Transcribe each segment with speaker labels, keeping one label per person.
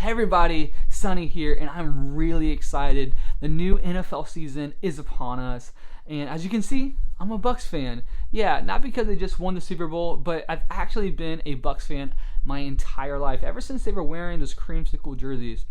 Speaker 1: Hey everybody, Sonny here, and I'm really excited. The new NFL season is upon us, and as you can see, I'm a Bucs fan. Yeah, not because they just won the Super Bowl, but I've actually been a Bucs fan my entire life, ever since they were wearing those creamsicle jerseys.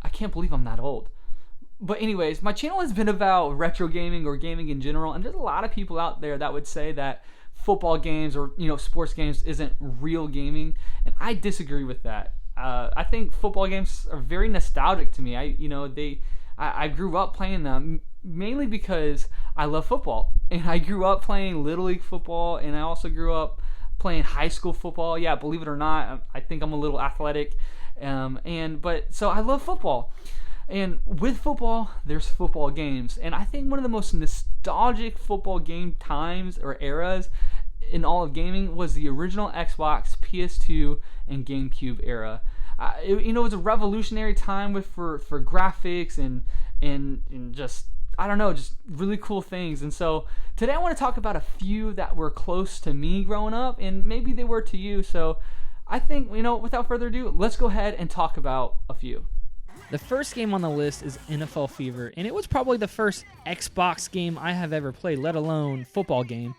Speaker 1: I can't believe I'm that old. But anyways, my channel has been about retro gaming or gaming in general, and there's a lot of people out there that would say that football games or sports games isn't real gaming, and I disagree with that. I think football games are very nostalgic to me. I grew up playing them mainly because I love football, and I grew up playing Little League football, and I also grew up playing high school football. Yeah, believe it or not, I think I'm a little athletic, so I love football. And with football, there's football games, and I think one of the most nostalgic football game times or eras in all of gaming was the original Xbox, PS2, and GameCube era. It was a revolutionary time for graphics and just just really cool things. And so today I want to talk about a few that were close to me growing up, and maybe they were to you. So I think without further ado, let's go ahead and talk about a few.
Speaker 2: The first game on the list is NFL Fever, and it was probably the first Xbox game I have ever played, let alone football game.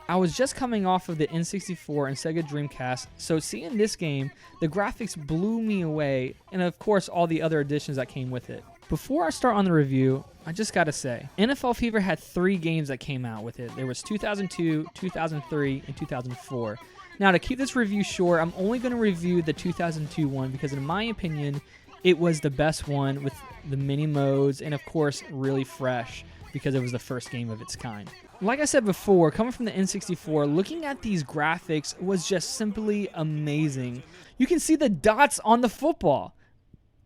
Speaker 2: I was just coming off of the N64 and Sega Dreamcast, so seeing this game, the graphics blew me away, and of course all the other additions that came with it. Before I start on the review, I just gotta say, NFL Fever had 3 games that came out with it. There was 2002, 2003, and 2004. Now to keep this review short, I'm only going to review the 2002 one because in my opinion, it was the best one with the mini modes and of course really fresh because it was the first game of its kind. Like I said before, coming from the N64, looking at these graphics was just simply amazing. You can see the dots on the football.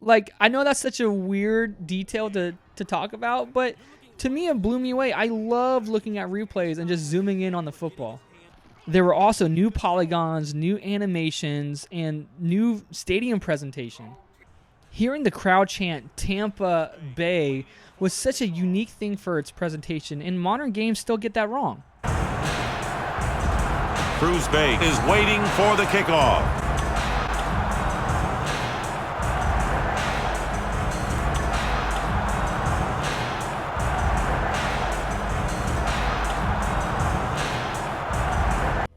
Speaker 2: Like, I know that's such a weird detail to talk about, but to me it blew me away. I loved looking at replays and just zooming in on the football. There were also new polygons, new animations, and new stadium presentation. Hearing the crowd chant Tampa Bay was such a unique thing for its presentation, and modern games still get that wrong.
Speaker 3: Cruz Bay is waiting for the kickoff.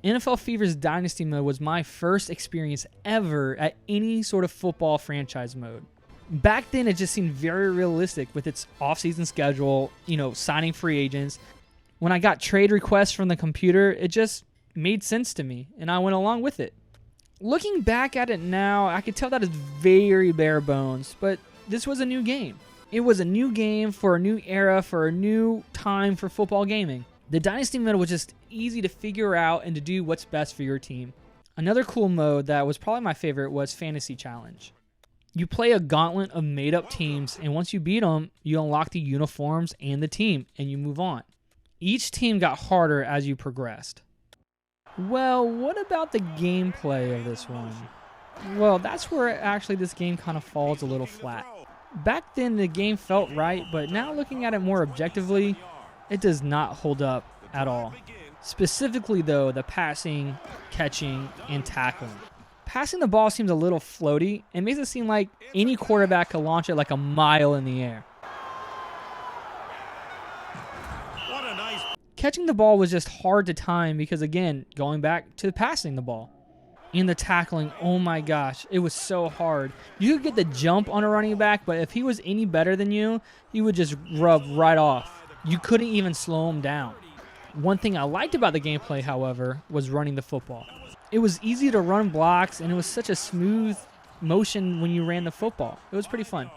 Speaker 2: NFL Fever's Dynasty mode was my first experience ever at any sort of football franchise mode. Back then, it just seemed very realistic with its off-season schedule, signing free agents. When I got trade requests from the computer, it just made sense to me, and I went along with it. Looking back at it now, I could tell that it's very bare bones, but this was a new game. It was a new game for a new era, for a new time for football gaming. The Dynasty mode was just easy to figure out and to do what's best for your team. Another cool mode that was probably my favorite was Fantasy Challenge. You play a gauntlet of made-up teams, and once you beat them, you unlock the uniforms and the team, and you move on. Each team got harder as you progressed. Well, what about the gameplay of this one? Well, that's where actually this game kind of falls a little flat. Back then, the game felt right, but now looking at it more objectively, it does not hold up at all. Specifically, though, the passing, catching, and tackling. Passing the ball seems a little floaty and makes it seem like any quarterback could launch it like a mile in the air. Catching the ball was just hard to time because, again, going back to passing the ball. And the tackling, oh my gosh, it was so hard. You could get the jump on a running back, but if he was any better than you, he would just rub right off. You couldn't even slow him down. One thing I liked about the gameplay, however, was running the football. It was easy to run blocks, and it was such a smooth motion when you ran the football. It was pretty fun.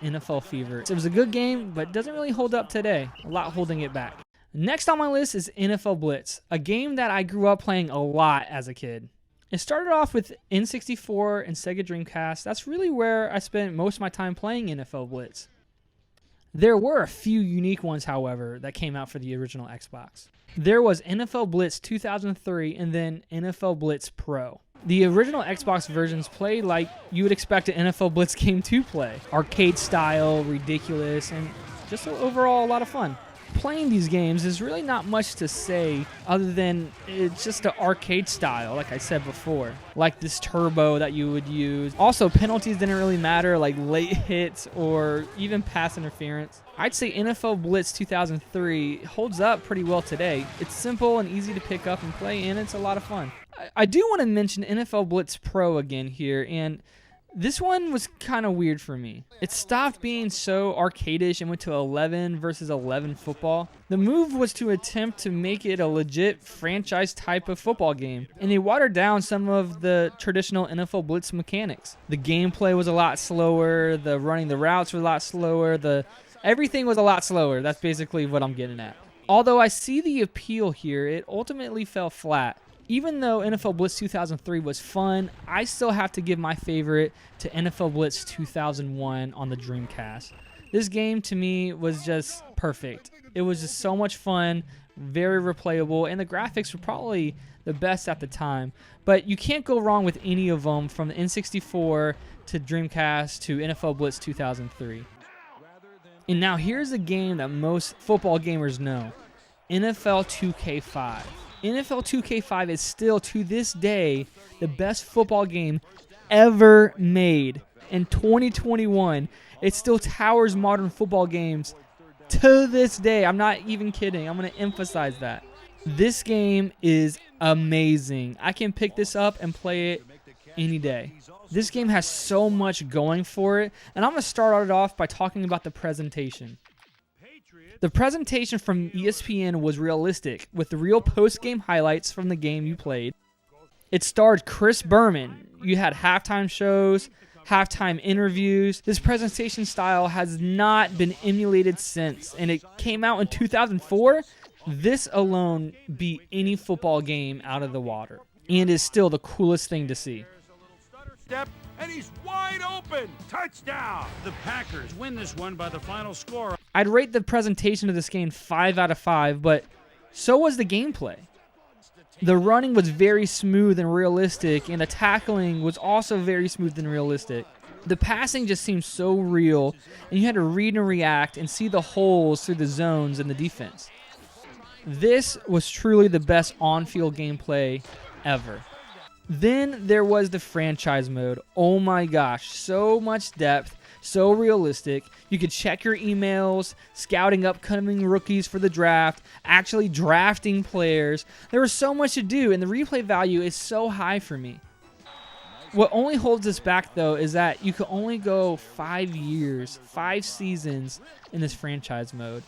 Speaker 2: NFL Fever. It was a good game, but doesn't really hold up today. A lot holding it back. Next on my list is NFL Blitz, a game that I grew up playing a lot as a kid. It started off with N64 and Sega Dreamcast. That's really where I spent most of my time playing NFL Blitz. There were a few unique ones, however, that came out for the original Xbox. There was NFL Blitz 2003 and then NFL Blitz Pro. The original Xbox versions played like you would expect an NFL Blitz game to play. Arcade style, ridiculous, and just overall a lot of fun. playing these games, there's really not much to say other than it's just an arcade style, like I said before. Like this turbo that you would use. Also, penalties didn't really matter, like late hits or even pass interference. I'd say NFL Blitz 2003 holds up pretty well today. It's simple and easy to pick up and play, and it's a lot of fun. I do want to mention NFL Blitz Pro again here, and this one was kind of weird for me. It stopped being so arcadish and went to 11 versus 11 football. The move was to attempt to make it a legit franchise type of football game, and they watered down some of the traditional NFL Blitz mechanics. The gameplay was a lot slower, the running the routes were a lot slower, everything was a lot slower. That's basically what I'm getting at. Although I see the appeal here, it ultimately fell flat. Even though NFL Blitz 2003 was fun, I still have to give my favorite to NFL Blitz 2001 on the Dreamcast. This game to me was just perfect. It was just so much fun, very replayable, and the graphics were probably the best at the time. But you can't go wrong with any of them, from the N64 to Dreamcast to NFL Blitz 2003. And now here's a game that most football gamers know, NFL 2K5. NFL 2K5 is still, to this day, the best football game ever made. In 2021, it still towers modern football games to this day. I'm not even kidding. I'm going to emphasize that. This game is amazing. I can pick this up and play it any day. This game has so much going for it, and I'm going to start it off by talking about the presentation. The presentation from ESPN was realistic, with the real post-game highlights from the game you played. It starred Chris Berman. You had halftime shows, halftime interviews. This presentation style has not been emulated since, and it came out in 2004. This alone beat any football game out of the water, and is still the coolest thing to see.
Speaker 3: And he's wide open. Touchdown. The Packers win this one by the final score.
Speaker 2: I'd rate the presentation of this game 5 out of 5, but so was the gameplay. The running was very smooth and realistic, and the tackling was also very smooth and realistic. The passing just seemed so real, and you had to read and react and see the holes through the zones in the defense. This was truly the best on-field gameplay ever. Then there was the franchise mode. Oh my gosh, so much depth, so realistic. You could check your emails, scouting upcoming rookies for the draft, actually drafting players. There was so much to do, and the replay value is so high for me. What only holds us back, though, is that you can only go 5 years, 5 seasons in this franchise mode.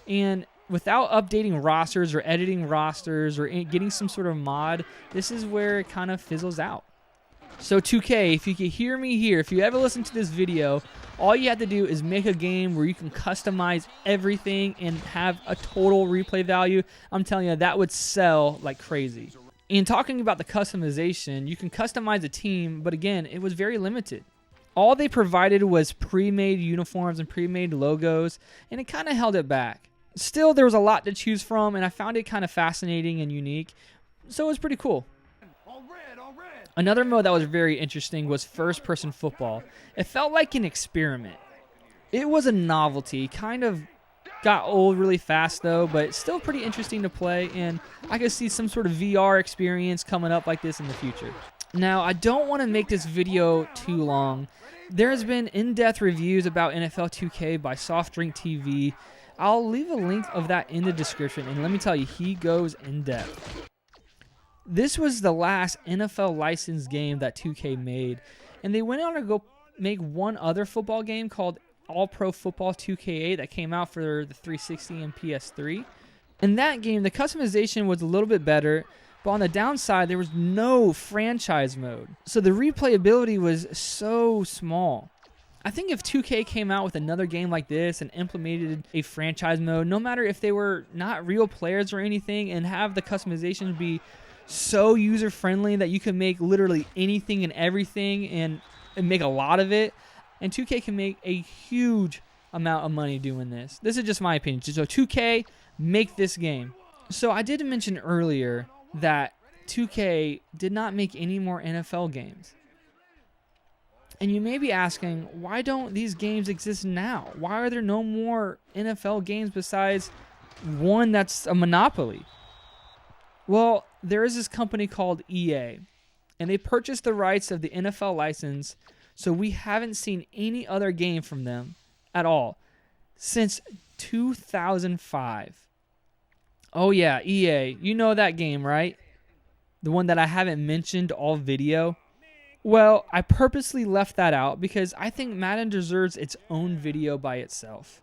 Speaker 2: And without updating rosters or editing rosters or getting some sort of mod, this is where it kind of fizzles out. So 2K, if you can hear me here, if you ever listen to this video, all you have to do is make a game where you can customize everything and have a total replay value. I'm telling you, that would sell like crazy. And talking about the customization, you can customize a team, but again, it was very limited. All they provided was pre-made uniforms and pre-made logos, and it kind of held it back. Still, there was a lot to choose from, and I found it kind of fascinating and unique, so it was pretty cool. Another mode that was very interesting was first-person football. It felt like an experiment. It was a novelty, kind of got old really fast though, but still pretty interesting to play, and I could see some sort of VR experience coming up like this in the future. Now, I don't want to make this video too long. There's been in-depth reviews about NFL 2K by Soft Drink TV. I'll leave a link of that in the description, and let me tell you, he goes in depth. This was the last NFL licensed game that 2K made, and they went on to go make one other football game called All-Pro Football 2K8 that came out for the 360 and PS3. In that game, the customization was a little bit better, but on the downside, there was no franchise mode, so the replayability was so small. I think if 2K came out with another game like this and implemented a franchise mode, no matter if they were not real players or anything, and have the customization be so user-friendly that you can make literally anything and everything and make a lot of it, and 2K can make a huge amount of money doing this. This is just my opinion. So 2K, make this game. So I did mention earlier that 2K did not make any more NFL games. And you may be asking, why don't these games exist now? Why are there no more NFL games besides one that's a monopoly? Well, there is this company called EA, and they purchased the rights of the NFL license, so we haven't seen any other game from them at all since 2005. Oh yeah, EA. You know that game, right? The one that I haven't mentioned all video. Well, I purposely left that out because I think Madden deserves its own video by itself.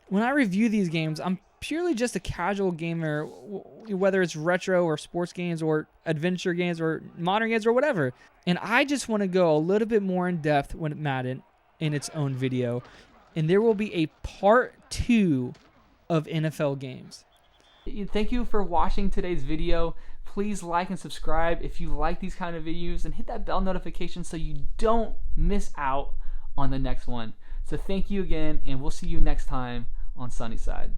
Speaker 2: When I review these games, I'm purely just a casual gamer, whether it's retro or sports games or adventure games or modern games or whatever. And I just want to go a little bit more in depth with Madden in its own video. And there will be a part 2 of NFL games.
Speaker 1: Thank you for watching today's video. Please like and subscribe if you like these kind of videos, and hit that bell notification so you don't miss out on the next one. So thank you again, and we'll see you next time on Sunnyside.